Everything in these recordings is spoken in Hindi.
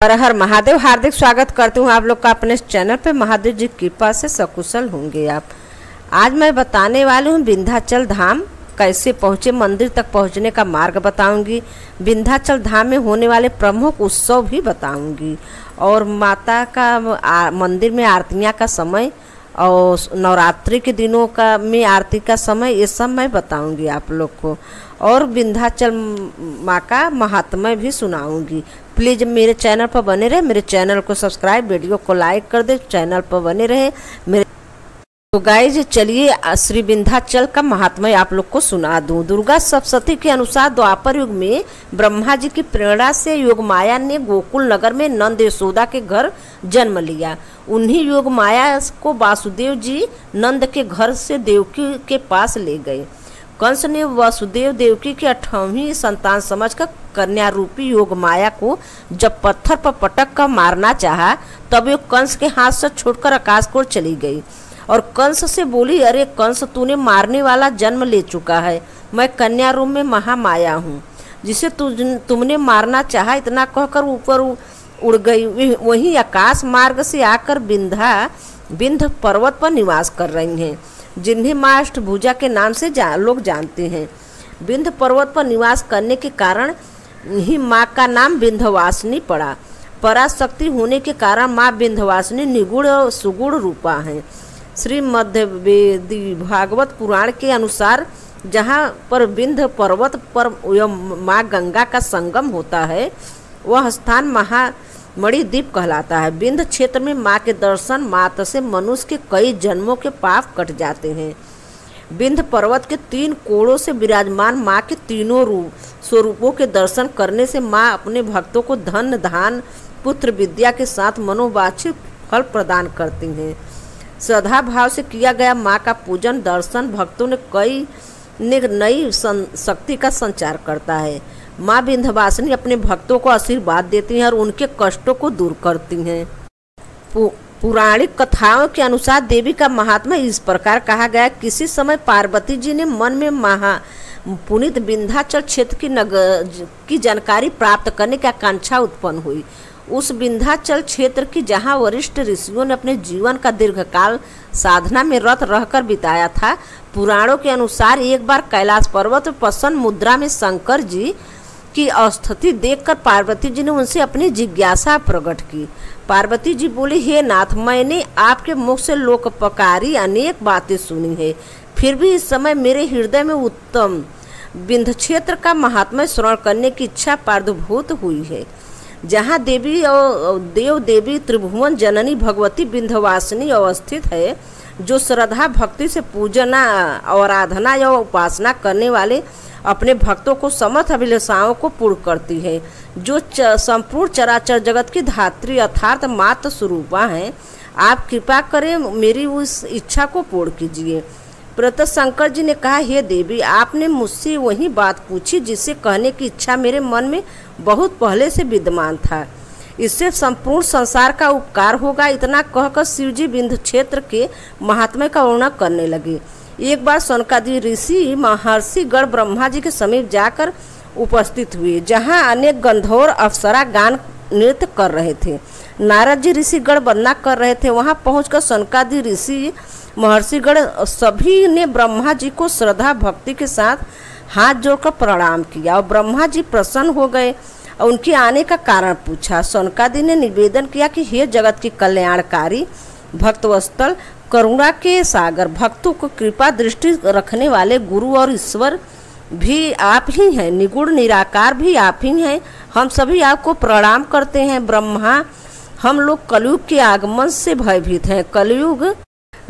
हर हर महादेव। हार्दिक स्वागत करती हूँ आप लोग का अपने चैनल पे। महादेव जी की कृपा से सकुशल होंगे आप। आज मैं बताने वाली हूँ विंध्याचल धाम कैसे पहुँचे, मंदिर तक पहुँचने का मार्ग बताऊंगी। विंध्याचल धाम में होने वाले प्रमुख उत्सव भी बताऊंगी और माता का मंदिर में आरतियाँ का समय और नवरात्रि के दिनों का में आरती का समय, ये सब मैं बताऊंगी आप लोग को। और विंध्याचल माँ का महात्म्य भी सुनाऊंगी। प्लीज़ मेरे चैनल पर बने रहे, मेरे चैनल को सब्सक्राइब, वीडियो को लाइक कर दे, चैनल पर बने रहे मेरे। तो गाइज चलिए श्री विंध्याचल का महात्म्य आप लोग को सुना दूं। दुर्गा सप्तशती के अनुसार द्वापर युग में ब्रह्मा जी की प्रेरणा से योग माया ने गोकुल नगर में नंद यशोदा के घर जन्म लिया। उन्हीं योग माया को वासुदेव जी नंद के घर से देवकी के पास ले गए। कंस ने वसुदेव देवकी की 8वीं संतान समझकर कन्या रूपी योग माया को जब पत्थर पर पटक कर मारना चाहा, तब वे कंस के हाथ से छूटकर आकाश को चली गई और कंस से बोली, अरे कंस, तूने मारने वाला जन्म ले चुका है। मैं कन्या रूप में महामाया हूँ जिसे तुमने मारना चाहा। इतना कहकर ऊपर उड़ गई। वहीं आकाश मार्ग से आकर विंध्य पर्वत पर निवास कर रही हैं, जिन्हें माँ अष्टभुजा के नाम से लोग जानते हैं। विंध्य पर्वत पर निवास करने के कारण ही माँ का नाम विंध्यवासिनी पड़ा। पराशक्ति होने के कारण माँ विंध्यवासिनी निगुण और सुगुण रूपा है। श्रीमद्वेदी भागवत पुराण के अनुसार जहाँ पर विंध्य पर्वत पर माँ गंगा का संगम होता है, वह स्थान महामणि द्वीप कहलाता है। विंध्य क्षेत्र में माँ के दर्शन मात्र से मनुष्य के कई जन्मों के पाप कट जाते हैं। विंध्य पर्वत के 3 कोणों से विराजमान माँ के तीनों स्वरूपों के दर्शन करने से माँ अपने भक्तों को धन, धान, पुत्र, विद्या के साथ मनोवांछित फल प्रदान करती हैं। श्रद्धा भाव से किया गया माँ का पूजन दर्शन भक्तों ने नई शक्ति का संचार करता है। माँ विंध्यवासिनी अपने भक्तों को आशीर्वाद देती हैं और उनके कष्टों को दूर करती हैं। पौराणिक कथाओं के अनुसार देवी का महात्मा इस प्रकार कहा गया। किसी समय पार्वती जी ने मन में पुनीत विंध्याचल क्षेत्र की जानकारी प्राप्त करने की आकांक्षा उत्पन्न हुई। उस विंध्याचल क्षेत्र की जहाँ वरिष्ठ ऋषियों ने अपने जीवन का दीर्घकाल साधना में रत रहकर बिताया था। पुराणों के अनुसार एक बार कैलाश पर्वत पर प्रसन्न मुद्रा में शंकर जी की स्थिति देखकर पार्वती जी ने उनसे अपनी जिज्ञासा प्रकट की। पार्वती जी बोली, हे नाथ, मैंने आपके मुख से लोकपकारी अनेक बातें सुनी है, फिर भी इस समय मेरे हृदय में उत्तम विंध्य क्षेत्र का महात्म्य श्रवण करने की इच्छा प्रादुर्भूत हुई है। जहाँ देवी और देव देवी त्रिभुवन जननी भगवती विंध्यवासिनी अवस्थित है, जो श्रद्धा भक्ति से पूजना, आराधना या उपासना करने वाले अपने भक्तों को समस्त अभिलाषाओं को पूर्ण करती है, जो संपूर्ण चराचर जगत की धात्री अर्थात मात्र स्वरूपा हैं। आप कृपा करें मेरी उस इच्छा को पूर्ण कीजिए। प्रत शंकर जी ने कहा, हे देवी, आपने मुझसे वही बात पूछी जिसे कहने की इच्छा मेरे मन में बहुत पहले से विद्यमान था। इससे संपूर्ण संसार का उपकार होगा। इतना कहकर शिव जी विंध्य क्षेत्र के महात्म्य का वर्णन करने लगे। एक बार सनकादि ऋषि महर्षि गण ब्रह्मा जी के समीप जाकर उपस्थित हुए, जहाँ अनेक गंधर्व अप्सरा गान नृत्य कर रहे थे। नारद जी ऋषि गण वंदना कर रहे थे। वहाँ पहुंचकर सनकादि ऋषि महर्षिगण सभी ने ब्रह्मा जी को श्रद्धा भक्ति के साथ हाथ जोड़कर प्रणाम किया और ब्रह्मा जी प्रसन्न हो गए और उनके आने का कारण पूछा। सनकादि ने निवेदन किया कि हे जगत की कल्याणकारी, भक्तवत्सल, करुणा के सागर, भक्तों को कृपा दृष्टि रखने वाले गुरु और ईश्वर भी आप ही हैं, निगुण निराकार भी आप ही हैं। हम सभी आपको प्रणाम करते हैं। ब्रह्मा, हम लोग कलयुग के आगमन से भयभीत हैं। कलयुग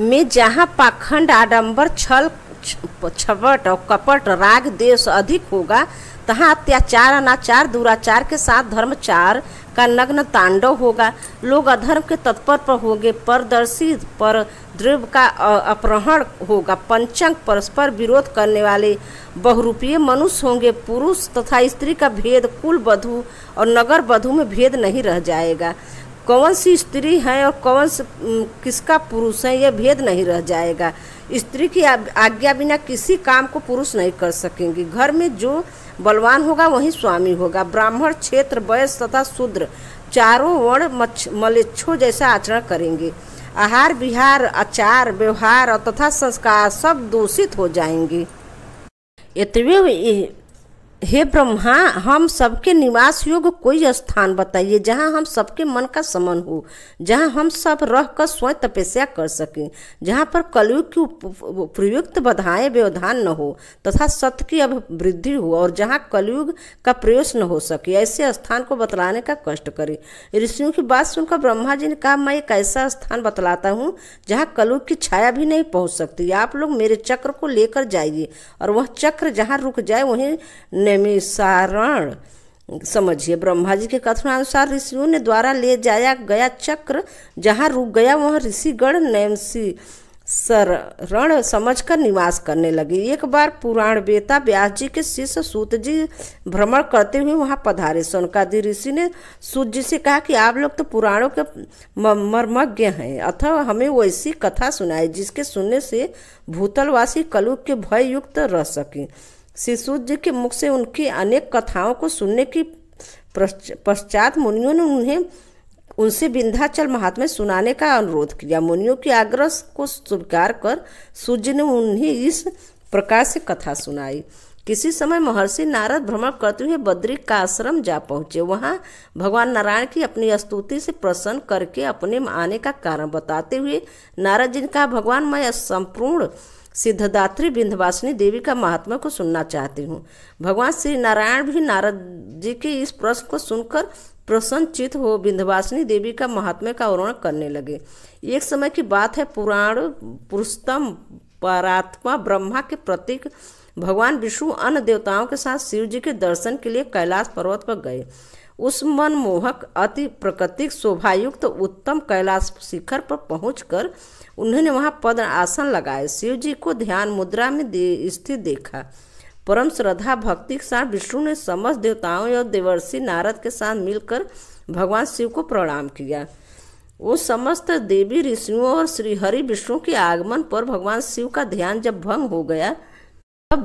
में जहाँ पाखंड, आडंबर, छल छपट और कपट, राग, देश अधिक होगा, तहाँ अत्याचार, अनाचार, दुराचार के साथ धर्मचार का नग्न तांडव होगा। लोग अधर्म के तत्पर होंगे। परदर्शी पर द्रव्य का अपहरण होगा। पंचंग, परस्पर विरोध करने वाले बहुरूपीय मनुष्य होंगे। पुरुष तथा स्त्री का भेद, कुल वधू और नगर वधू में भेद नहीं रह जाएगा। कौन सी स्त्री है और कौन किसका पुरुष है, यह भेद नहीं रह जाएगा। स्त्री की आज्ञा बिना किसी काम को पुरुष नहीं कर सकेंगे। घर में जो बलवान होगा वही स्वामी होगा। ब्राह्मण, क्षेत्र, वैश्य तथा शूद्र चारों वर्ण मलेच्छों जैसा आचरण करेंगे। आहार विहार, आचार व्यवहार और तथा संस्कार सब दूषित हो जाएंगे। इतवे हे ब्रह्मा, हम सबके निवास योग्य कोई स्थान बताइए जहाँ हम सबके मन का समन हो, जहाँ हम सब रहकर स्वयं तपस्या कर सकें, जहाँ पर कलयुग की प्रयुक्त बाधाएं व्यवधान न हो तथा सत्य की अभिवृद्धि हो और जहाँ कलयुग का प्रवेश न हो सके, ऐसे स्थान को बतलाने का कष्ट करें। ऋषियों की बात सुनकर ब्रह्मा जी ने कहा, मैं एक ऐसा स्थान बतलाता हूँ जहाँ कलयुग की छाया भी नहीं पहुँच सकती। आप लोग मेरे चक्र को लेकर जाइए और वह चक्र जहाँ रुक जाए वहीं नैमिषारण समझिए। ब्रह्मा जी के कथनानुसार ऋषियों ने द्वारा ले जाया गया चक्र जहाँ रुक गया वहाँ ऋषिगण नैमिषारण समझकर निवास करने लगे। एक बार पुराण वेता व्यास जी के शिष्य सूत जी भ्रमण करते हुए वहाँ पधारे। शौनकादि ऋषि ने सूत जी से कहा कि आप लोग तो पुराणों के मर्मज्ञ हैं, अथवा हमें वैसी कथा सुनाए जिसके सुनने से भूतलवासी कलयुग के भय युक्त रह सकें। श्री सूत जी के मुख से उनकी अनेक कथाओं को सुनने की पश्चात मुनियों ने उनसे विंध्याचल महात्म्य सुनाने का अनुरोध किया। मुनियों के आग्रह को स्वीकार कर सूत जी ने उन्हें इस प्रकार से कथा सुनाई। किसी समय महर्षि नारद भ्रमण करते हुए बद्री का आश्रम जा पहुंचे। वहां भगवान नारायण की अपनी स्तुति से प्रसन्न करके अपने आने का कारण बताते हुए नारद जी ने कहा, भगवान मैं संपूर्ण सिद्धदात्री विंध्यवासिनी देवी का महात्मा को सुनना चाहती हूँ। भगवान श्री नारायण भी नारद जी के इस प्रश्न को सुनकर प्रसन्नचित हो विंध्यवासिनी देवी का महात्म्य का वर्णन करने लगे। एक समय की बात है, पुराण पुरुषोत्तम परात्मा ब्रह्मा के प्रतीक भगवान विष्णु अन्य देवताओं के साथ शिव जी के दर्शन के लिए कैलाश पर्वत पर गए। उस मनमोहक अति प्राकृतिक शोभायुक्त उत्तम कैलाश शिखर पर पहुंचकर उन्होंने वहां पद आसन लगाए। शिव जी को ध्यान मुद्रा में स्थित देखा। परम श्रद्धा भक्ति के साथ विष्णु ने समस्त देवताओं और देवर्षि नारद के साथ मिलकर भगवान शिव को प्रणाम किया। वो समस्त देवी ऋषियों और श्रीहरि विष्णु के आगमन पर भगवान शिव का ध्यान जब भंग हो गया, तब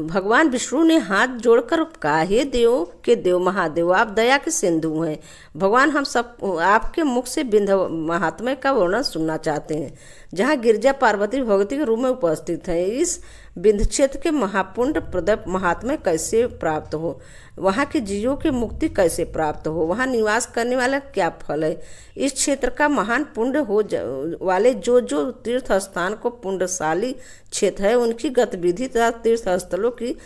भगवान विष्णु ने हाथ जोड़कर कहा, हे देव के देव महादेव, आप दया के सिंधु हैं। भगवान हम सब आपके मुख से विंध्य महात्म्य का वर्णन सुनना चाहते हैं, जहाँ गिरजा पार्वती भगवती के रूप में उपस्थित हैं। इस विंध्य क्षेत्र के महापुण्य प्रद महात्म्य कैसे प्राप्त हो, वहाँ के जीवों की मुक्ति कैसे प्राप्त हो, वहाँ निवास करने वाला क्या फल है। इस क्षेत्र का महान पुण्य हो वाले जो तीर्थ स्थान को पुण्यशाली क्षेत्र है, उनकी गतिविधि तथा तीर्थ स्थलों की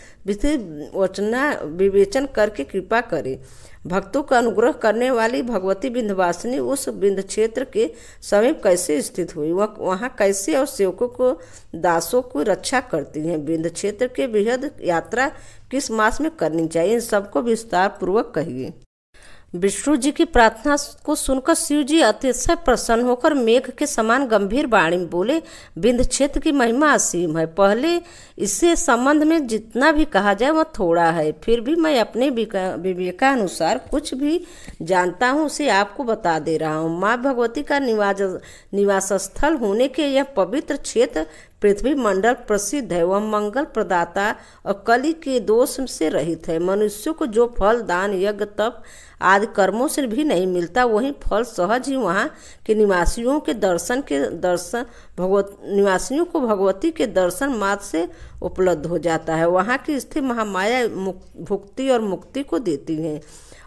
विवेचन करके कृपा करे। भक्तों का अनुग्रह करने वाली भगवती विंध्यवासिनी उस विंध्य क्षेत्र के समीप कैसे स्थित हुई, वह वहाँ कैसे और सेवकों को दासों की रक्षा करती हैं। विंध्य क्षेत्र के बृहद यात्रा किस मास में करनी चाहिए, इन सबको विस्तार पूर्वक कहिए। विष्णु जी की प्रार्थना को सुनकर शिव जी अतिशय प्रसन्न होकर मेघ के समान गंभीर वाणी में बोले, विंध्य क्षेत्र की महिमा असीम है। पहले इससे संबंध में जितना भी कहा जाए वह थोड़ा है, फिर भी मैं अपने विवेकानुसार कुछ भी जानता हूँ उसे आपको बता दे रहा हूँ। माँ भगवती का निवास स्थल होने के यह पवित्र क्षेत्र पृथ्वी मंडल प्रसिद्ध है। वह मंगल प्रदाता और कली के दोष से रहित है। मनुष्यों को जो फल दान यज्ञ तप आदि कर्मों से भी नहीं मिलता, वही फल सहज ही वहाँ के निवासियों को भगवती के दर्शन मात्र से उपलब्ध हो जाता है। वहाँ की स्थिति महामाया भुक्ति और मुक्ति को देती है।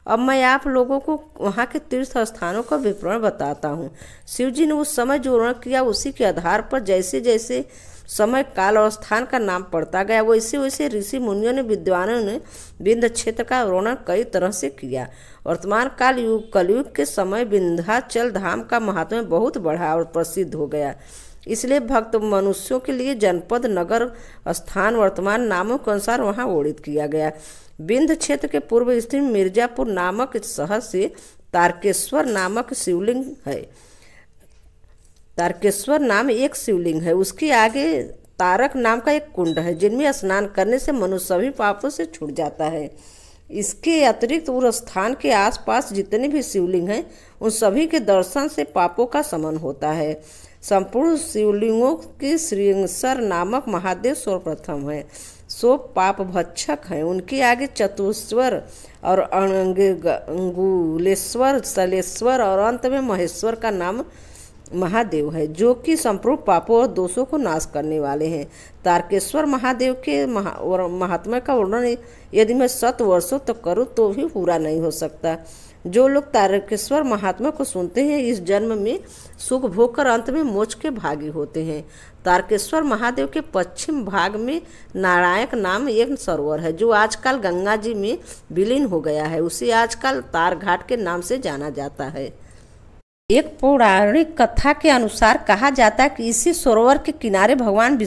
अब मैं आप लोगों को वहाँ के तीर्थ स्थानों का विवरण बताता हूँ। शिव जी ने उस समय जो वर्णन किया उसी के आधार पर जैसे जैसे समय काल और स्थान का नाम पड़ता गया, वैसे वैसे ऋषि मुनियों ने विद्वानों ने विंध्य क्षेत्र का वर्णन कई तरह से किया। वर्तमान काल युग कलयुग के समय विंध्याचल धाम का महात्म्य बहुत बढ़ा और प्रसिद्ध हो गया। इसलिए भक्त मनुष्यों के लिए जनपद नगर स्थान वर्तमान नामों के अनुसार वहाँ वर्णित किया गया। विंध्य क्षेत्र के पूर्व स्थित मिर्जापुर नामक शहर से तारकेश्वर नामक शिवलिंग है। तारकेश्वर नाम एक शिवलिंग है। उसके आगे तारक नाम का एक कुंड है, जिनमें स्नान करने से मनुष्य सभी पापों से छूट जाता है। इसके अतिरिक्त उस स्थान के आसपास जितने भी शिवलिंग हैं, उन सभी के दर्शन से पापों का शमन होता है। संपूर्ण शिवलिंगों के श्रृंगसर नामक महादेव सर्वप्रथम है। सो पाप भक्षक हैं। उनके आगे चतुश्वर और अंगुलेश्वर, सलेश्वर और अंत में महेश्वर का नाम महादेव है, जो कि संपूर्ण पापों और दोषों को नाश करने वाले हैं। तारकेश्वर महादेव के महात्मा का वर्णन यदि मैं 100 वर्षों तक करूं तो भी पूरा नहीं हो सकता। जो लोग तारकेश्वर महात्मा को सुनते हैं इस जन्म में सुख भोग कर अंत में मोक्ष के भागी होते हैं। तारकेश्वर महादेव के पश्चिम भाग में नारायक नाम एक सरोवर है, जो आजकल गंगा जी में विलीन हो गया है। उसे आजकल तार घाट के नाम से जाना जाता है। एक पौराणिक कथा के अनुसार कहा जाता है कि इसी सरोवर के किनारे भगवान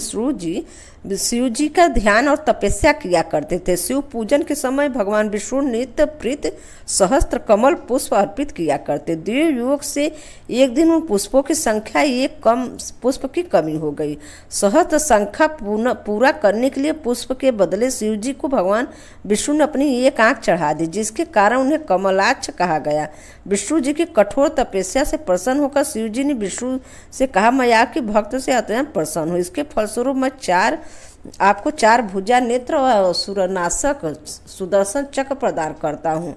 शिव जी का ध्यान और तपस्या किया करते थे। शिव पूजन के समय भगवान विष्णु नित्य प्रीत सहस्त्र कमल पुष्प अर्पित किया करते। देव योग से एक दिन उन पुष्पों की संख्या एक कम पुष्प की कमी हो गई। सहस्त्र संख्या पूरा करने के लिए पुष्प के बदले शिव जी को भगवान विष्णु ने अपनी एक आंख चढ़ा दी, जिसके कारण उन्हें कमलाक्ष कहा गया। विष्णु जी की कठोर तपस्या से प्रसन्न होकर शिव जी ने विष्णु से कहा, मैं आपके भक्त से अत्यंत प्रसन्न हूँ। इसके फलस्वरूप मैं आपको 4 भुजा नेत्र और सुरनाशक सुदर्शन चक्र प्रदान करता हूँ।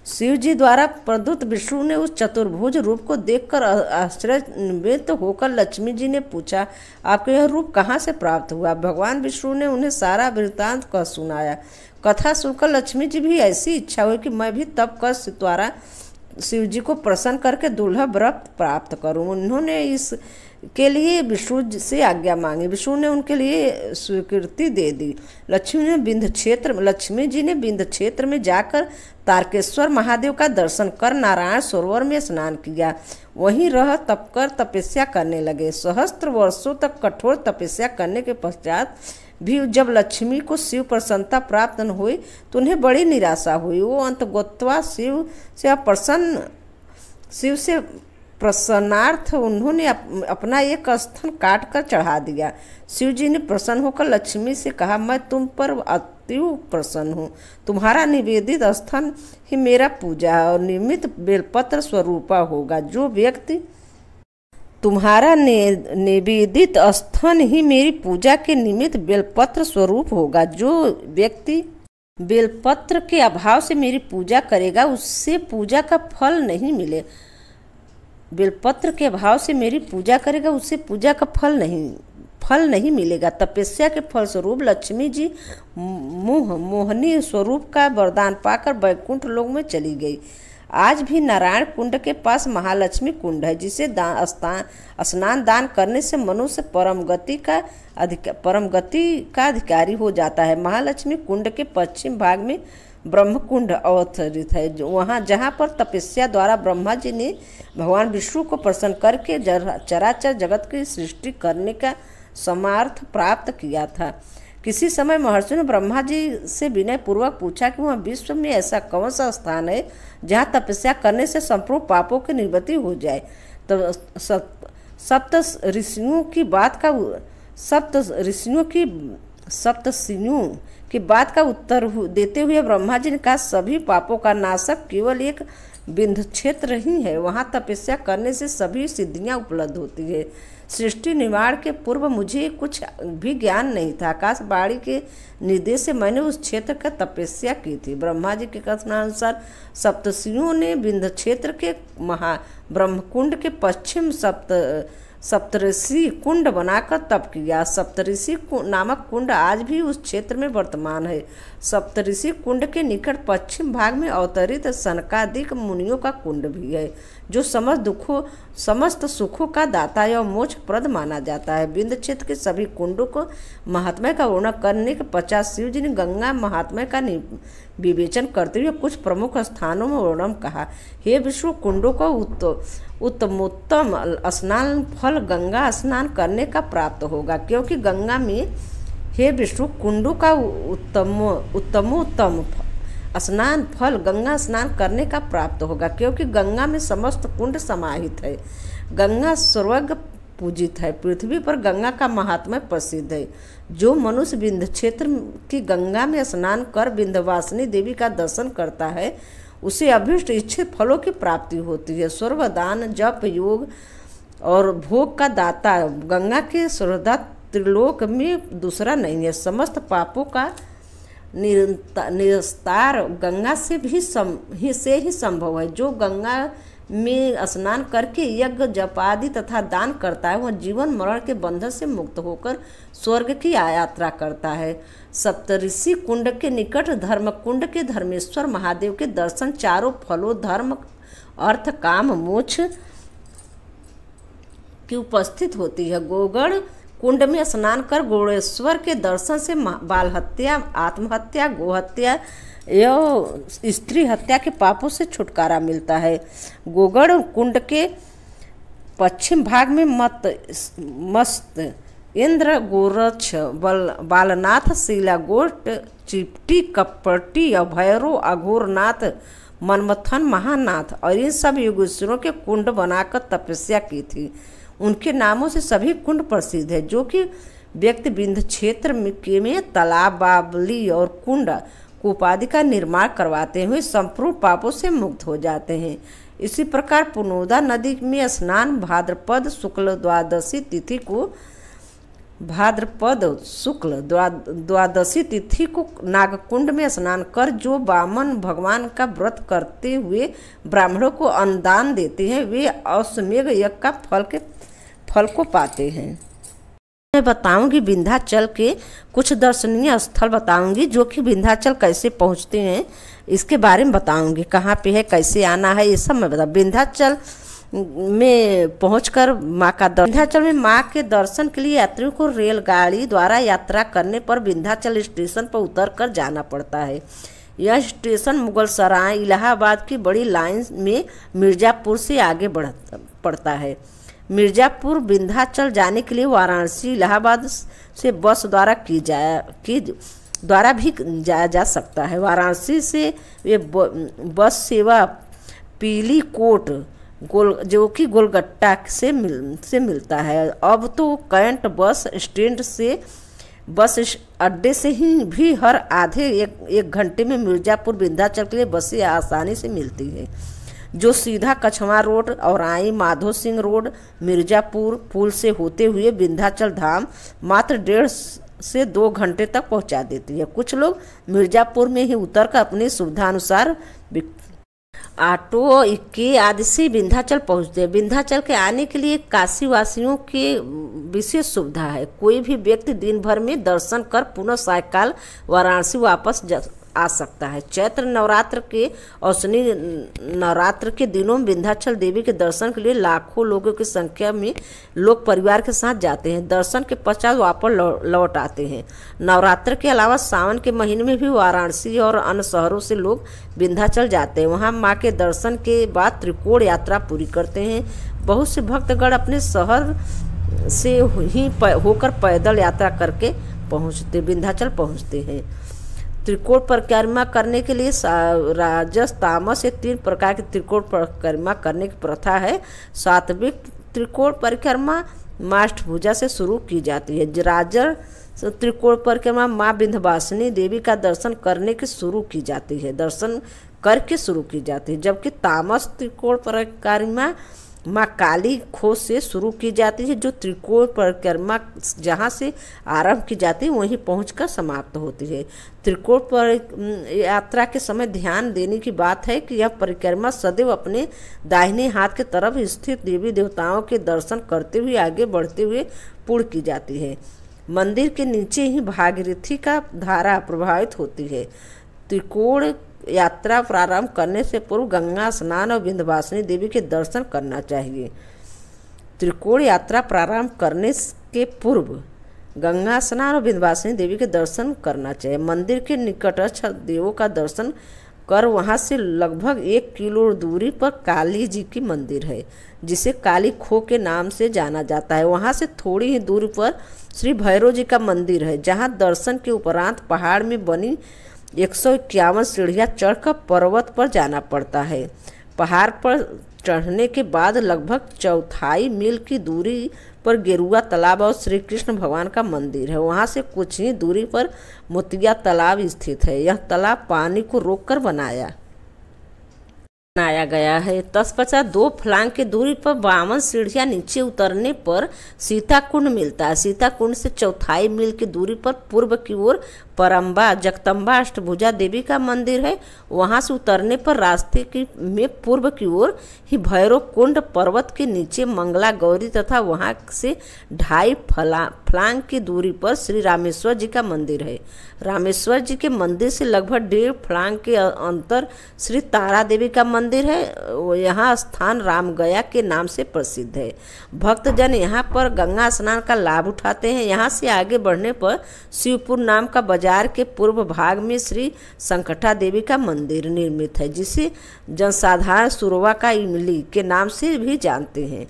शिव जी द्वारा प्रदत्त विष्णु ने उस चतुर्भुज रूप को देखकर आश्चर्यचकित होकर लक्ष्मी जी ने पूछा, आपको यह रूप कहाँ से प्राप्त हुआ? भगवान विष्णु ने उन्हें सारा वृत्तांत कह सुनाया। कथा सुनकर लक्ष्मी जी भी ऐसी इच्छा हुई कि मैं भी तप कर द्वारा शिव जी को प्रसन्न करके दुर्लभ व्रत प्राप्त करूं। उन्होंने इसके लिए विष्णु से आज्ञा मांगी। विष्णु ने उनके लिए स्वीकृति दे दी। लक्ष्मी जी ने विंध्य क्षेत्र में जाकर तारकेश्वर महादेव का दर्शन कर नारायण सरोवर में स्नान किया। वहीं रह तप कर तपस्या करने लगे। सहस्त्र वर्षों तक कठोर तपस्या करने के पश्चात भी जब लक्ष्मी को शिव प्रसन्नता प्राप्त न हुई तो उन्हें बड़ी निराशा हुई। वो अंतगत्वा शिव से प्रसन्नार्थ उन्होंने अपना एक स्तन काट कर चढ़ा दिया। शिव जी ने प्रसन्न होकर लक्ष्मी से कहा, मैं तुम पर अतिव प्रसन्न हूँ। तुम्हारा निवेदित स्तन ही मेरा पूजा और निमित्त बेलपत्र स्वरूपा होगा। जो व्यक्ति तुम्हारा निवेदित स्तन ही मेरी पूजा के निमित्त बेलपत्र स्वरूप होगा। जो व्यक्ति बेलपत्र के अभाव से मेरी पूजा करेगा उससे पूजा का फल नहीं मिले। बेलपत्र के अभाव से मेरी पूजा करेगा उससे पूजा का फल नहीं मिलेगा। तपस्या के फल स्वरूप लक्ष्मी जी मोहनी स्वरूप का वरदान पाकर वैकुंठ लोक में चली गई। आज भी नारायण कुंड के पास महालक्ष्मी कुंड है, जिसे स्नान दान करने से मनुष्य परम गति का अधिकारी हो जाता है। महालक्ष्मी कुंड के पश्चिम भाग में ब्रह्म कुंड अवतरित है, जहाँ पर तपस्या द्वारा ब्रह्मा जी ने भगवान विष्णु को प्रसन्न करके चराचर जगत की सृष्टि करने का समार्थ प्राप्त किया था। किसी समय महर्षि ने ब्रह्मा जी से विनय पूर्वक पूछा कि वह विश्व में ऐसा कौन सा स्थान है जहाँ तपस्या करने से संपूर्ण पापों की निवृत्ति हो जाए। तो सप्त ऋषियों की बात का उत्तर देते हुए ब्रह्मा जी ने कहा, सभी पापों का नाशक केवल एक विंध्य क्षेत्र ही है। वहाँ तपस्या करने से सभी सिद्धियाँ उपलब्ध होती है। सृष्टि निर्माण के पूर्व मुझे कुछ भी ज्ञान नहीं था। आकाशवाणी के निर्देश से मैंने उस क्षेत्र का तपस्या की थी। ब्रह्मा जी के कथनानुसार सप्तर्षियों ने विंध्य क्षेत्र के ब्रह्मकुंड के पश्चिम सप्तऋषि कुंड बनाकर तप किया। सप्तऋषि नामक कुंड आज भी उस क्षेत्र में वर्तमान है। सप्तऋषि कुंड के निकट पश्चिम भाग में अवतरित सनकादिक मुनियों का कुंड भी है, जो समस्त सुखों का दाता एवं मोक्ष प्रद माना जाता है। विंध्य क्षेत्र के सभी कुंडों को महात्म्य का वर्णन करने के पश्चात शिव जी ने गंगा महात्म्य का विवेचन करते हुए कुछ प्रमुख स्थानों में वर्णन कहा। हे विष्णु, कुंडों को उत्तमोत्तम स्नान फल गंगा स्नान करने का प्राप्त होगा, क्योंकि गंगा में हे विष्णु कुंडों का उत्तमोत्तम स्नान फल गंगा स्नान करने का प्राप्त होगा, क्योंकि गंगा में समस्त कुंड समाहित है। गंगा सर्वज्ञ पूजित है। पृथ्वी पर गंगा का महात्म्य प्रसिद्ध है। जो मनुष्य विंध्य क्षेत्र की गंगा में स्नान कर विंध्यवासिनी देवी का दर्शन करता है उसे अभीष्ट इच्छित फलों की प्राप्ति होती है। स्वर्ग दान जप योग और भोग का दाता गंगा के त्रिलोक में दूसरा नहीं है। समस्त पापों का निस्तार गंगा से ही संभव है। जो गंगा में स्नान करके यज्ञ जपादि तथा दान करता है वह जीवन मरण के बंधन से मुक्त होकर स्वर्ग की यात्रा करता है। सप्तऋषि कुंड के निकट धर्म कुंड के धर्मेश्वर महादेव के दर्शन चारों फलों धर्म अर्थ काम मोक्ष की उपस्थित होती है। गोगढ़ कुंड में स्नान कर गोड़ेश्वर के दर्शन से बाल हत्या, आत्महत्या, गोहत्या एवं स्त्री हत्या के पापों से छुटकारा मिलता है। गोगढ़ कुंड के पश्चिम भाग में मस्त इंद्र, गोरक्ष, बालनाथ, शिलागोट, चिपटी, कपटी, अभैरो, अघोरनाथ, मनमथन, महानाथ और इन सब योगेश्वरों के कुंड बनाकर तपस्या की थी। उनके नामों से सभी कुंड प्रसिद्ध है। जो कि व्यक्ति विंध्य क्षेत्र में तालाब, बावली और कुंड कूपादि का निर्माण करवाते हुए संपूर्ण पापों से मुक्त हो जाते हैं। इसी प्रकार पुनोदा नदी में स्नान भाद्रपद शुक्ल द्वादशी तिथि को नागकुंड में स्नान कर जो वामन भगवान का व्रत करते हुए ब्राह्मणों को अन्नदान देते हैं वे अश्वमेध यज्ञ का फल को पाते हैं। मैं बताऊंगी विंध्याचल के कुछ दर्शनीय स्थल बताऊंगी, जो कि विंध्याचल कैसे पहुंचते हैं इसके बारे में बताऊंगी। कहाँ पे है, कैसे आना है, ये सब मैं बता। विंध्याचल में पहुंचकर विंध्याचल में माँ के दर्शन के लिए यात्रियों को रेलगाड़ी द्वारा यात्रा करने पर विंध्याचल स्टेशन पर उतरकर जाना पड़ता है। यह स्टेशन मुगलसराय इलाहाबाद की बड़ी लाइन में मिर्जापुर से आगे पड़ता है। मिर्जापुर विंध्याचल जाने के लिए वाराणसी इलाहाबाद से बस द्वारा भी जाया जा सकता है। वाराणसी से ये बस सेवा पीली कोट जो कि गोलगट्टा से मिलता है। अब तो कैंट बस स्टैंड से बस अड्डे से ही भी हर आधे एक घंटे में मिर्जापुर विंध्याचल के लिए बसें आसानी से मिलती है, जो सीधा कछवा रोड, औराई, माधो सिंह रोड, मिर्जापुर पुल से होते हुए विंध्याचल धाम मात्र 1.5 से 2 घंटे तक पहुंचा देती है। कुछ लोग मिर्जापुर में ही उतरकर अपनी सुविधानुसार ऑटो के आदि से विंध्याचल पहुंचते हैं। विंध्याचल के आने के लिए काशी वासियों के विशेष सुविधा है। कोई भी व्यक्ति दिन भर में दर्शन कर पुनः सायकाल वाराणसी वापस आ सकता है। चैत्र नवरात्र के और शनि नवरात्र के दिनों में विंध्याचल देवी के दर्शन के लिए लाखों लोगों की संख्या में लोग परिवार के साथ जाते हैं। दर्शन के पश्चात वापस लौट आते हैं। नवरात्र के अलावा सावन के महीने में भी वाराणसी और अन्य शहरों से लोग विंध्याचल जाते हैं। वहां मां के दर्शन के बाद त्रिकोण यात्रा पूरी करते हैं। बहुत से भक्तगण अपने शहर से ही होकर पैदल यात्रा करके विंध्याचल पहुँचते हैं। त्रिकोण परिक्रमा करने के लिए राजस तामस से 3 प्रकार की त्रिकोण परिक्रमा करने की प्रथा है। सात्विक त्रिकोण परिक्रमा माष्टभुजा से शुरू की जाती है। राजस त्रिकोण परिक्रमा माँ विंध्यवासिनी देवी का दर्शन करने की शुरू की जाती है, जबकि तामस त्रिकोण परिक्रमा माँ काली खोज से शुरू की जाती है, जो त्रिकोण परिक्रमा जहाँ से आरंभ की जाती है वहीं पहुंचकर समाप्त होती है। त्रिकोण पर यात्रा के समय ध्यान देने की बात है कि यह परिक्रमा सदैव अपने दाहिने हाथ के तरफ स्थित देवी देवताओं के दर्शन करते हुए आगे बढ़ते हुए पूर्ण की जाती है। मंदिर के नीचे ही भागीरथी का धारा प्रभावित होती है। त्रिकोण यात्रा प्रारंभ करने से पूर्व गंगा स्नान और विंध्यवासिनी देवी के दर्शन करना चाहिए। त्रिकोण यात्रा प्रारंभ करने के पूर्व गंगा स्नान और विंध्यवासिनी देवी के दर्शन करना चाहिए। मंदिर के निकटस्थ देवों का दर्शन कर वहां से लगभग 1 किलो दूरी पर काली जी की मंदिर है, जिसे काली खो के नाम से जाना जाता है। वहां से थोड़ी ही दूरी पर श्री भैरव जी का मंदिर है, जहां दर्शन के उपरांत पहाड़ में बनी 151 सीढ़ियाँ चढ़कर पर्वत पर जाना पड़ता है। पहाड़ पर चढ़ने के बाद लगभग 1/4 मील की दूरी पर गेरुआ तालाब और श्री कृष्ण भगवान का मंदिर है। वहां से कुछ ही दूरी पर मोतिया तालाब स्थित है। यह तालाब पानी को रोककर बनाया बनाया गया है। तत्पश्चात 2 फलांग की दूरी पर 52 सीढ़ियां नीचे उतरने पर सीता कुंड मिलता है। सीता कुंड से 4 मील की दूरी पर पूर्व की ओर परम्बा जगदम्बा अष्टभुजा देवी का मंदिर है। वहां से उतरने पर रास्ते में पूर्व की ओर ही भैरव कुंड पर्वत के नीचे मंगला गौरी तथा वहां से 2.5 फलांग की दूरी पर श्री रामेश्वर जी का मंदिर है। रामेश्वर जी के मंदिर से लगभग 1.5 फलांग के अंतर श्री तारा देवी का मंदिर है। यहाँ स्थान रामगया के नाम से प्रसिद्ध है। भक्तजन यहाँ पर गंगा स्नान का लाभ उठाते हैं। यहाँ से आगे बढ़ने पर शिवपुर नाम का बाजार के पूर्व भाग में श्री संकटा देवी का मंदिर निर्मित है, जिसे जनसाधारण सुरवा का इमली के नाम से भी जानते हैं।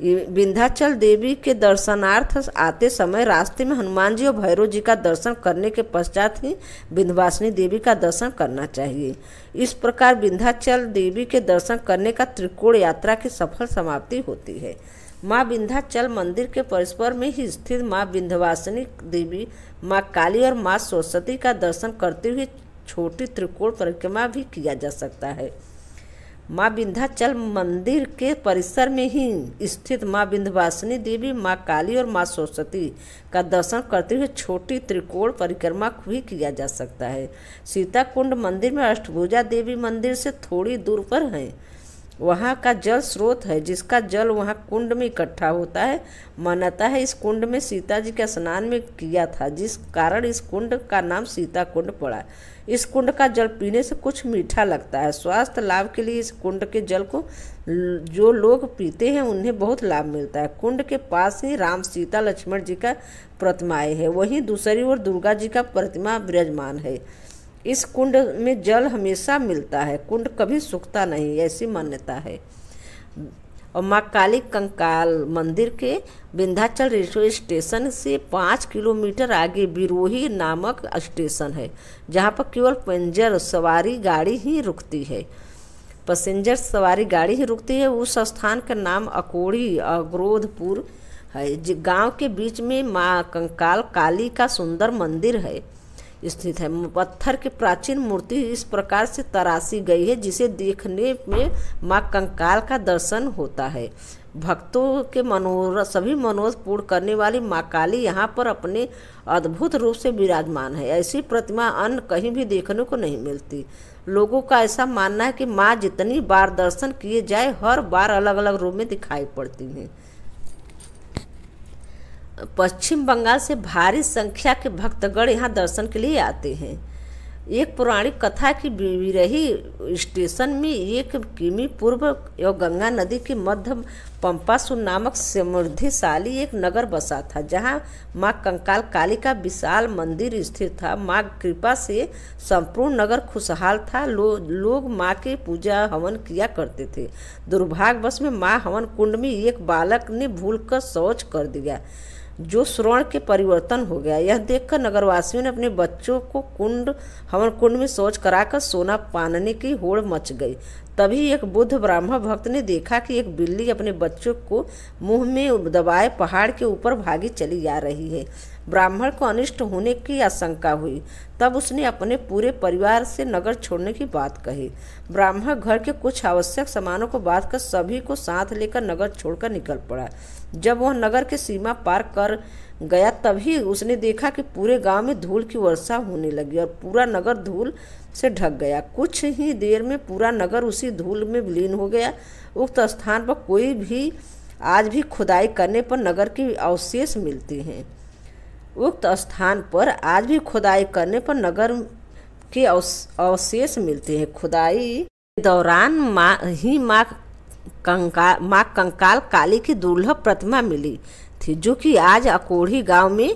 विंध्याचल देवी के दर्शनार्थ आते समय रास्ते में हनुमान जी और भैरव जी का दर्शन करने के पश्चात ही विंध्यवासिनी देवी का दर्शन करना चाहिए। इस प्रकार विंध्याचल देवी के दर्शन करने का त्रिकोण यात्रा की सफल समाप्ति होती है। माँ विंध्याचल मंदिर के परिसर में ही स्थित माँ विंध्यवासिनी देवी, माँ काली और माँ सरस्वती का दर्शन करते हुए छोटी त्रिकोण परिक्रमा भी किया जा सकता है। माँ विंध्याचल मंदिर के परिसर में ही स्थित माँ विंध्यवासिनी देवी, माँ काली और माँ सरस्वती का दर्शन करते हुए छोटी त्रिकोण परिक्रमा भी किया जा सकता है। सीता कुंड मंदिर में अष्टभुजा देवी मंदिर से थोड़ी दूर पर है। वहाँ का जल स्रोत है, जिसका जल वहाँ कुंड में इकट्ठा होता है। मान्यता है इस कुंड में सीता जी के स्नान में किया था, जिस कारण इस कुंड का नाम सीता कुंड पड़ा। इस कुंड का जल पीने से कुछ मीठा लगता है। स्वास्थ्य लाभ के लिए इस कुंड के जल को जो लोग पीते हैं उन्हें बहुत लाभ मिलता है। कुंड के पास ही राम, सीता, लक्ष्मण जी का प्रतिमाएं है। वहीं दूसरी ओर दुर्गा जी का प्रतिमा विराजमान है। इस कुंड में जल हमेशा मिलता है, कुंड कभी सूखता नहीं, ऐसी मान्यता है। और माँ काली कंकाल मंदिर के विंध्याचल रेलवे स्टेशन से 5 किलोमीटर आगे बिरोही नामक स्टेशन है, जहाँ पर केवल पैसेंजर सवारी गाड़ी ही रुकती है। पैसेंजर सवारी गाड़ी ही रुकती है। उस स्थान का नाम अकोड़ी अग्रोधपुर है। गांव के बीच में माँ कंकाल काली का सुंदर मंदिर है स्थित है। पत्थर की प्राचीन मूर्ति इस प्रकार से तराशी गई है, जिसे देखने में माँ कंकाल का दर्शन होता है। भक्तों के सभी मनोरथ पूर्ण करने वाली माँ काली यहाँ पर अपने अद्भुत रूप से विराजमान है। ऐसी प्रतिमा अन्य कहीं भी देखने को नहीं मिलती। लोगों का ऐसा मानना है कि माँ जितनी बार दर्शन किए जाए, हर बार अलग अलग रूप में दिखाई पड़ती हैं। पश्चिम बंगाल से भारी संख्या के भक्तगण यहाँ दर्शन के लिए आते हैं। एक पौराणिक कथा की बिरही स्टेशन में 1 किमी पूर्व एवं गंगा नदी के मध्य पंपासुर नामक समृद्धिशाली एक नगर बसा था, जहाँ माँ कंकाल काली का विशाल मंदिर स्थित था। माँ कृपा से संपूर्ण नगर खुशहाल था। लोग माँ के पूजा हवन किया करते थे। दुर्भाग्यवश में माँ हवन कुंड में एक बालक ने भूलकर शौच कर दिया, जो श्रवण के परिवर्तन हो गया। यह देखकर नगरवासियों ने अपने बच्चों को हवन कुंड में शौच कराकर सोना पानने की होड़ मच गई। तभी एक बुद्ध ब्राह्मण भक्त ने देखा कि एक बिल्ली अपने बच्चों को मुंह में दबाए पहाड़ के ऊपर भागी चली जा रही है। ब्राह्मण को अनिष्ट होने की आशंका हुई। तब उसने अपने पूरे परिवार से नगर छोड़ने की बात कही। ब्राह्मण घर के कुछ आवश्यक सामानों को बांधकर सभी को साथ लेकर नगर छोड़कर निकल पड़ा। जब वह नगर की सीमा पार कर गया, तभी उसने देखा कि पूरे गांव में धूल की वर्षा होने लगी और पूरा नगर धूल से ढक गया। कुछ ही देर में पूरा नगर उसी धूल में विलीन हो गया। उक्त स्थान पर कोई भी आज भी खुदाई करने पर नगर की अवशेष मिलते हैं। उक्त स्थान पर आज भी खुदाई करने पर नगर के अवशेष मिलते हैं। खुदाई के दौरान माँ कंकाल काली की दुर्लभ प्रतिमा मिली थी, जो कि आज अकोढ़ी गांव में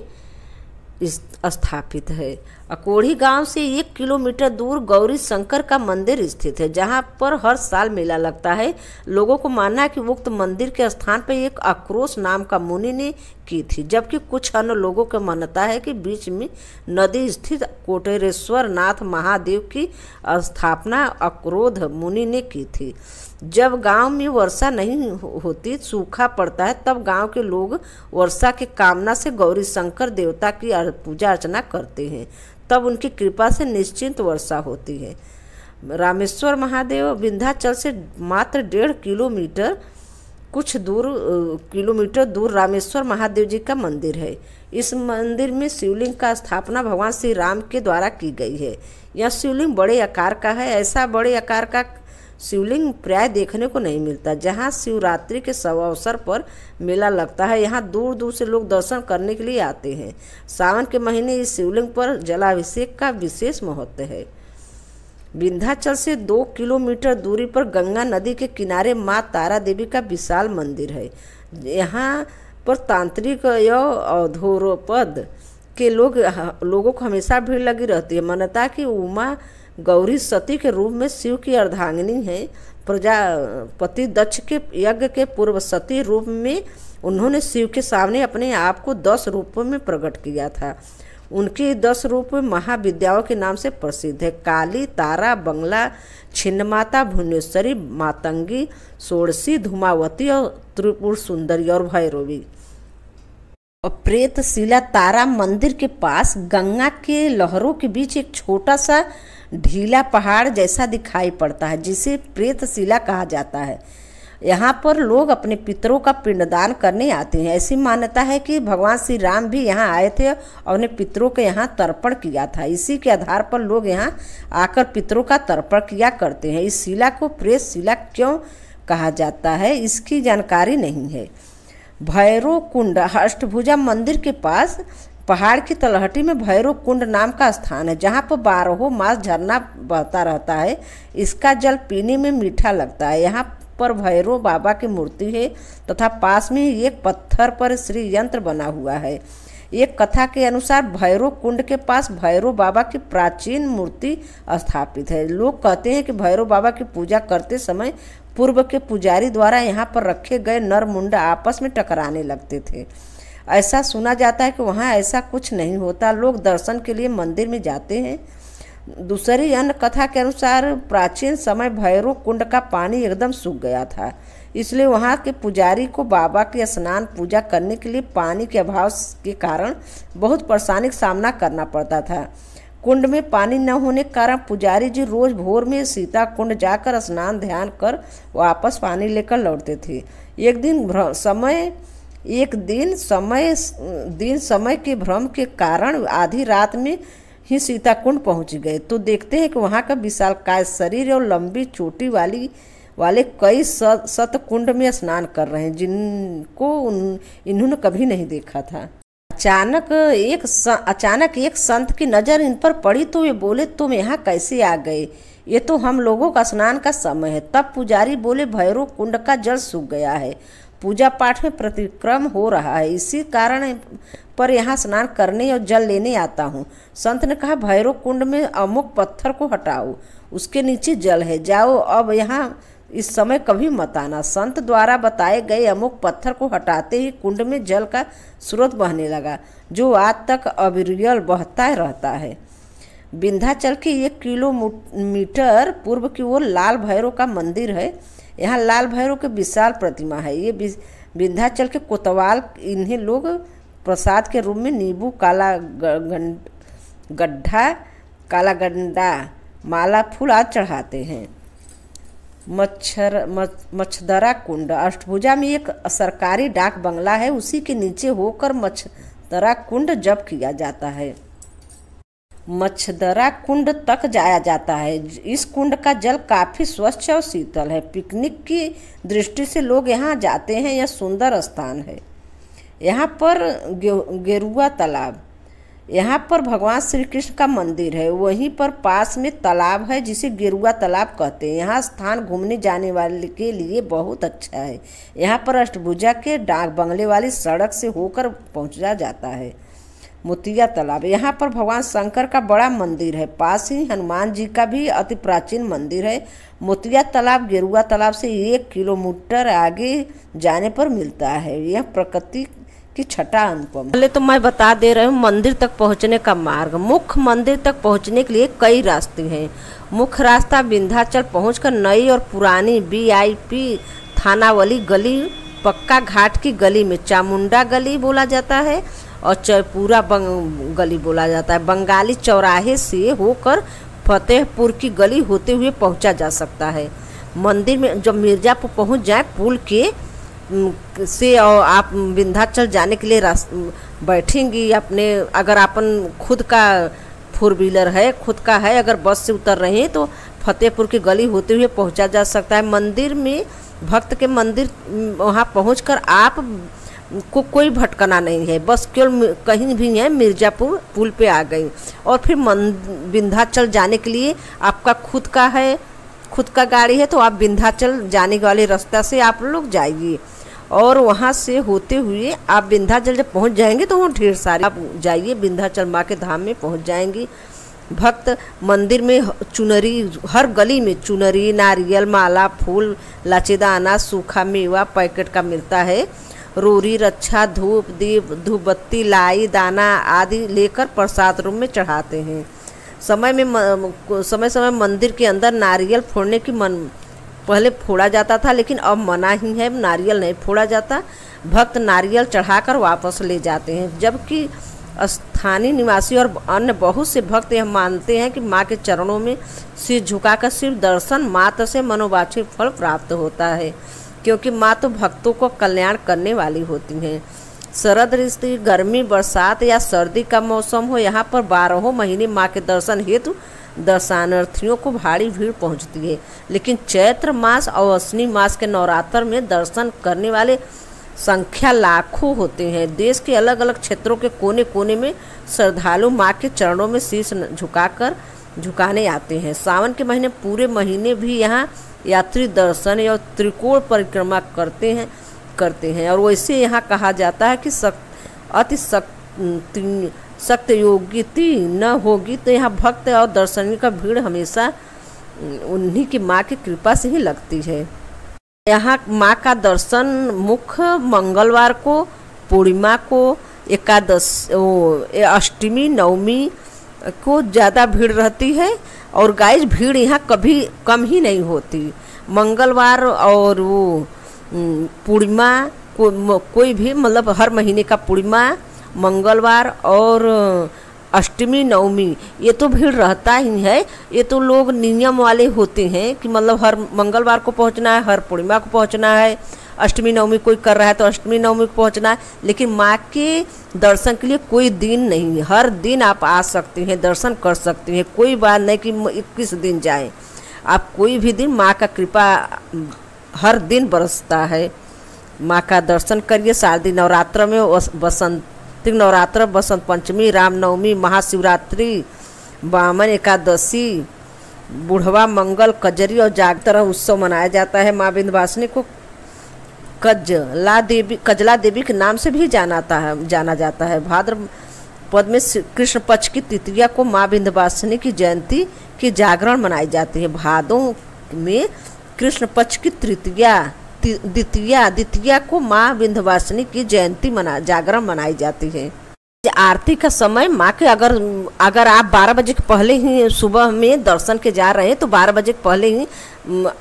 स्थापित है। अकोढ़ी गांव से 1 किलोमीटर दूर गौरी शंकर का मंदिर स्थित है, जहां पर हर साल मेला लगता है। लोगों को मानना है कि उक्त मंदिर के स्थान पर एक आक्रोश नाम का मुनि ने की थी, जबकि कुछ अन्य लोगों की मान्यता है कि बीच में नदी स्थित कोटेश्वर नाथ महादेव की स्थापना अक्रोध मुनि ने की थी। जब गांव में वर्षा नहीं होती, सूखा पड़ता है, तब गांव के लोग वर्षा की कामना से गौरी शंकर देवता की पूजा अर्चना करते हैं। तब उनकी कृपा से निश्चिंत वर्षा होती है। रामेश्वर महादेव विंध्याचल से मात्र 1.5 किलोमीटर किलोमीटर दूर रामेश्वर महादेव जी का मंदिर है। इस मंदिर में शिवलिंग का स्थापना भगवान श्री राम के द्वारा की गई है। यह शिवलिंग बड़े आकार का है। ऐसा बड़े आकार का शिवलिंग प्राय देखने को नहीं मिलता। जहाँ शिवरात्रि के अवसर पर मेला लगता है, यहाँ दूर दूर से लोग दर्शन करने के लिए आते हैं। सावन के महीने इस शिवलिंग पर जलाभिषेक का विशेष महत्व है। विंध्याचल से 2 किलोमीटर दूरी पर गंगा नदी के किनारे माँ तारा देवी का विशाल मंदिर है। यहाँ पर तांत्रिक या अधोरोपद के लोगों को हमेशा भीड़ लगी रहती है। मान्यता कि उमा गौरी सती के रूप में शिव की अर्धांगिनी है। प्रजापति दक्ष के यज्ञ के पूर्व सती रूप में उन्होंने शिव के सामने अपने आप को 10 रूपों में प्रकट किया था। उनकी 10 रूप महाविद्याओं के नाम से प्रसिद्ध है। काली, तारा, बंगला, छिन्नमाता, भुवनेश्वरी, मातंगी, षोडशी, धूमावती और त्रिपुर सुंदरी और भैरवी। और प्रेतशिला तारा मंदिर के पास गंगा के लहरों के बीच एक छोटा सा ढीला पहाड़ जैसा दिखाई पड़ता है, जिसे प्रेतशिला कहा जाता है। यहाँ पर लोग अपने पितरों का पिंडदान करने आते हैं। ऐसी मान्यता है कि भगवान श्री राम भी यहाँ आए थे और अपने पितरों के यहाँ तर्पण किया था। इसी के आधार पर लोग यहाँ आकर पितरों का तर्पण किया करते हैं। इस शिला को प्रेत शिला क्यों कहा जाता है, इसकी जानकारी नहीं है। भैरव कुंड अष्टभुजा मंदिर के पास पहाड़ की तलहटी में भैरव कुंड नाम का स्थान है, जहाँ पर 12 मास झरना बहता रहता है। इसका जल पीने में मीठा लगता है। यहाँ पर भैरव बाबा की मूर्ति है तथा पास में ही एक पत्थर पर श्री यंत्र बना हुआ है। एक कथा के अनुसार भैरव कुंड के पास भैरव बाबा की प्राचीन मूर्ति स्थापित है। लोग कहते हैं कि भैरव बाबा की पूजा करते समय पूर्व के पुजारी द्वारा यहाँ पर रखे गए नर मुंड आपस में टकराने लगते थे। ऐसा सुना जाता है कि वहाँ ऐसा कुछ नहीं होता। लोग दर्शन के लिए मंदिर में जाते हैं। दूसरी अन्य कथा के अनुसार प्राचीन समय भैरव कुंड का पानी एकदम सूख गया था, इसलिए वहाँ के पुजारी को बाबा के स्नान पूजा करने के लिए पानी के अभाव के कारण बहुत परेशानी का सामना करना पड़ता था। कुंड में पानी न होने के कारण पुजारी जी रोज भोर में सीता कुंड जाकर स्नान ध्यान कर वापस पानी लेकर लौटते थे। एक दिन समय के भ्रम के कारण आधी रात में ही सीता कुंड पहुँच गए तो देखते हैं कि वहाँ का विशालकाय शरीर और लंबी चोटी वाले कई सत कुंड में स्नान कर रहे हैं, जिनको इन्होंने कभी नहीं देखा था। अचानक एक संत की नज़र इन पर पड़ी तो वे बोले, तुम यहाँ कैसे आ गए? ये तो हम लोगों का स्नान का समय है। तब पुजारी बोले, भैरव कुंड का जल सूख गया है, पूजा पाठ में प्रतिक्रम हो रहा है, इसी कारण पर यहाँ स्नान करने और जल लेने आता हूँ। संत ने कहा, भैरव कुंड में अमुक पत्थर को हटाओ, उसके नीचे जल है, जाओ अब यहाँ इस समय कभी मत आना। संत द्वारा बताए गए अमुक पत्थर को हटाते ही कुंड में जल का स्रोत बहने लगा, जो आज तक अविरल बहता रहता है। विंध्याचल के 1 किलोमीटर पूर्व की ओर लाल भैरव का मंदिर है। यहाँ लाल भैरव की विशाल प्रतिमा है। ये विंध्याचल के कोतवाल इन्हें लोग प्रसाद के रूप में नींबू, काला गंडा, माला, फूल आदि चढ़ाते हैं। मच्छदरा कुंड अष्टभुजा में एक सरकारी डाक बंगला है, उसी के नीचे होकर मच्छदरा कुंड जप किया जाता है। मच्छदरा कुंड तक जाया जाता है। इस कुंड का जल काफ़ी स्वच्छ और शीतल है। पिकनिक की दृष्टि से लोग यहाँ जाते हैं। यह सुंदर स्थान है। यहाँ पर गेरुआ तालाब, यहाँ पर भगवान श्री कृष्ण का मंदिर है। वहीं पर पास में तालाब है जिसे गेरुआ तालाब कहते हैं। यहाँ स्थान घूमने जाने वाले के लिए बहुत अच्छा है। यहाँ पर अष्टभुजा के डाक बंगले वाली सड़क से होकर पहुँचा जाता है। मोतिया तालाब, यहाँ पर भगवान शंकर का बड़ा मंदिर है। पास ही हनुमान जी का भी अति प्राचीन मंदिर है। मोतिया तालाब गेरुआ तालाब से 1 किलोमीटर आगे जाने पर मिलता है। यह प्रकृति की छठा अनुपम। पहले तो मैं बता दे रही हूँ मंदिर तक पहुँचने का मार्ग। मुख्य मंदिर तक पहुँचने के लिए कई रास्ते हैं। मुख्य रास्ता विंध्याचल पहुँचकर नई और पुरानी VIP थानावली गली, पक्का घाट की गली में चामुंडा गली बोला जाता है और चौपूरा गली बोला जाता है। बंगाली चौराहे से होकर फतेहपुर की गली होते हुए पहुंचा जा सकता है। मंदिर में जब मिर्ज़ापुर पहुंच जाए पुल के से और आप विंध्याचल जाने के लिए बैठेंगी अपने, अगर अपन खुद का 4 व्हीलर है, खुद का है, अगर बस से उतर रहे हैं तो फतेहपुर की गली होते हुए पहुंचा जा सकता है। मंदिर में भक्त के मंदिर वहाँ पहुंचकर आप को कोई भटकना नहीं है, बस केवल कहीं भी है मिर्ज़ापुर पुल पे आ गई। और फिर विंध्याचल जाने के लिए आपका खुद का है, खुद का गाड़ी है, तो आप विंध्याचल जाने वाले रास्ता से आप लोग जाइए और वहाँ से होते हुए आप विंध्याचल जब पहुँच जाएंगे तो वहाँ ढेर सारे आप जाइए, विंध्याचल माँ के धाम में पहुँच जाएंगी। भक्त मंदिर में चुनरी, हर गली में चुनरी, नारियल, माला, फूल, लाचेदाना, सूखा मेवा पैकेट का मिलता है। रोरी, रक्षा, धूप, दीप, धूपबत्ती, लाई, दाना आदि लेकर प्रसाद रूम में चढ़ाते हैं। समय समय मंदिर के अंदर नारियल फोड़ने की पहले फोड़ा जाता था, लेकिन अब मना ही है, नारियल नहीं फोड़ा जाता। भक्त नारियल चढ़ाकर वापस ले जाते हैं, जबकि स्थानीय निवासी और अन्य बहुत से भक्त यह मानते हैं कि माँ के चरणों में सिर झुकाकर सिर्फ दर्शन मात्र से मनोवांछित फल प्राप्त होता है, क्योंकि माँ तो भक्तों को कल्याण करने वाली होती हैं। शरद ऋतु, गर्मी, बरसात या सर्दी का मौसम हो, यहाँ पर 12 महीने माँ के दर्शन हेतु दर्शनार्थियों को भारी भीड़ पहुँचती है। लेकिन चैत्र मास और अश्विनी मास के नवरात्र में दर्शन करने वाले संख्या लाखों होते हैं। देश के अलग अलग क्षेत्रों के कोने कोने में श्रद्धालु माँ के चरणों में शीश झुकाने आते हैं। सावन के महीने पूरे महीने भी यहाँ यात्री दर्शन या त्रिकोण परिक्रमा करते हैं और वैसे यहाँ कहा जाता है कि अति सख्त योगिती न होगी तो यहाँ भक्त और दर्शनीय का भीड़ हमेशा उन्हीं की माँ की कृपा से ही लगती है। यहाँ माँ का दर्शन मुख्य मंगलवार को, पूर्णिमा को, अष्टमी, नवमी को ज़्यादा भीड़ रहती है और गाइस भीड़ यहाँ कभी कम ही नहीं होती। मंगलवार और वो पूर्णिमा कोई भी मतलब हर महीने का पूर्णिमा, मंगलवार और अष्टमी, नवमी ये तो भीड़ रहता ही है। ये तो लोग नियम वाले होते हैं कि मतलब हर मंगलवार को पहुंचना है, हर पूर्णिमा को पहुंचना है, अष्टमी नवमी कोई कर रहा है तो अष्टमी नवमी को पहुंचना है। लेकिन माँ के दर्शन के लिए कोई दिन नहीं है, हर दिन आप आ सकते हैं, दर्शन कर सकते हैं। कोई बात नहीं कि 21 दिन जाएं, आप कोई भी दिन माँ का कृपा हर दिन बरसता है। माँ का दर्शन करिए। शारदीय नवरात्र में बसंत नवरात्र, बसंत पंचमी, रामनवमी, महाशिवरात्रि, वामन एकादशी, बुढ़वा मंगल, कजरी और जागरण उत्सव मनाया जाता है। माँ विंध्यवासिनी को कजला देवी के नाम से भी जाना जाता है। भाद्रपद में कृष्ण पक्ष की तृतीया को माँ विंध्यवासिनी की जयंती की जागरण मनाई जाती है। भादों में कृष्ण पक्ष की द्वितीया को माँ विंध्यवासिनी की जयंती जागरण मनाई जाती है। आरती का समय माँ के अगर आप 12 बजे के पहले ही सुबह में दर्शन के जा रहे हैं तो 12 बजे के पहले ही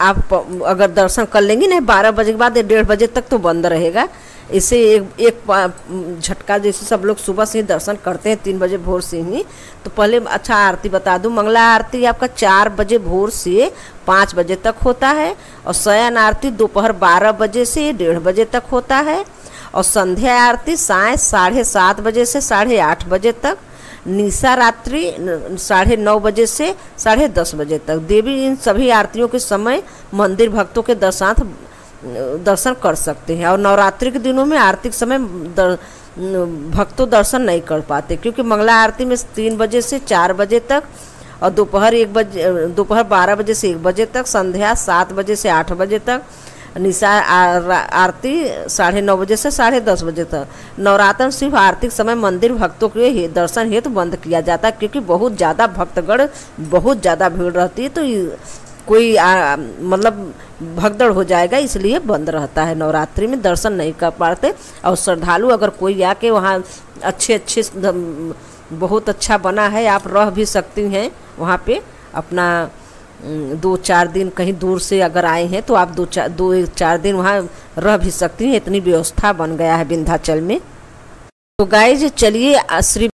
आप अगर दर्शन कर लेंगे नहीं, 12 बजे के बाद 1:30 बजे तक तो बंद रहेगा। इसे एक झटका जैसे सब लोग सुबह से ही दर्शन करते हैं 3 बजे भोर से ही। तो पहले अच्छा आरती बता दूं, मंगला आरती आपका 4 बजे भोर से 5 बजे तक होता है और शयन आरती दोपहर 12 बजे से 1:30 बजे तक होता है और संध्या आरती साय 7:30 बजे से 8:30 बजे तक, निशा रात्रि 9:30 बजे से 10:30 बजे तक। देवी इन सभी आरतियों के समय मंदिर भक्तों के दर्शन कर सकते हैं और नवरात्रि के दिनों में आरती के समय भक्तों दर्शन नहीं कर पाते, क्योंकि मंगला आरती में 3 बजे से 4 बजे तक और दोपहर 12 बजे से 1 बजे तक, संध्या 7 बजे से 8 बजे तक, निशा आरती 9:30 बजे से 10:30 बजे तक। नवरात्र सिर्फ आरती के समय मंदिर भक्तों के दर्शन हेतु बंद किया जाता है, क्योंकि बहुत ज़्यादा भक्तगण बहुत ज़्यादा भीड़ रहती है, तो कोई मतलब भगदड़ हो जाएगा, इसलिए बंद रहता है। नवरात्रि में दर्शन नहीं कर पाते और श्रद्धालु अगर कोई आके वहाँ अच्छे बहुत अच्छा बना है, आप रह भी सकती हैं वहाँ पे अपना 2-4 दिन। कहीं दूर से अगर आए हैं तो आप 2-4 दिन वहाँ रह भी सकती हैं, इतनी व्यवस्था बन गया है विंध्याचल में। तो गाइज चलिए श्री